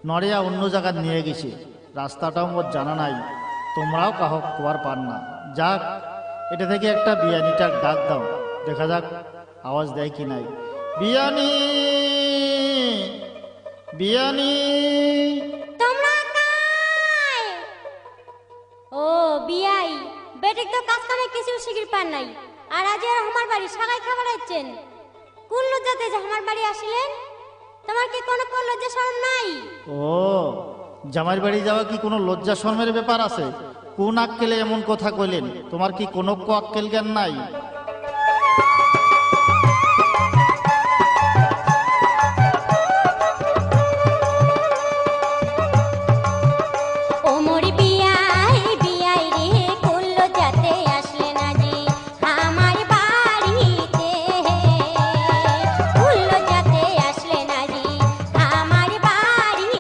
নড়িয়া অন্য জায়গায় নিয়ে গেছে, রাস্তাটাও মোর জানা নাই, তোমরাও কাহক কোয়ার পার না। যাক, এটা থেকে একটা বিয়ানিটার ডাক দাও, দেখা যাক আওয়াজ দেয় কি নাই। বিয়ানি, বিয়ানি। তোমরা কাই? ও বিয়াই, বেটিক তো কাজ কামে কিছু শিখির পার নাই, আর আজ আর আমার বাড়ি সাগাই খাবার আছেন। কোন লজ্জাতে যে আমার বাড়ি আসলেন? তোমার কি কোনো লজ্জা শরম নাই? ও, জামাইর বাড়ি যাওয়া কি কোনো লজ্জা শর্মের ব্যাপার আছে? কোন আক্কেলে এমন কথা কইলেন? তোমার কি কোনো আক্কেল জ্ঞান নাই?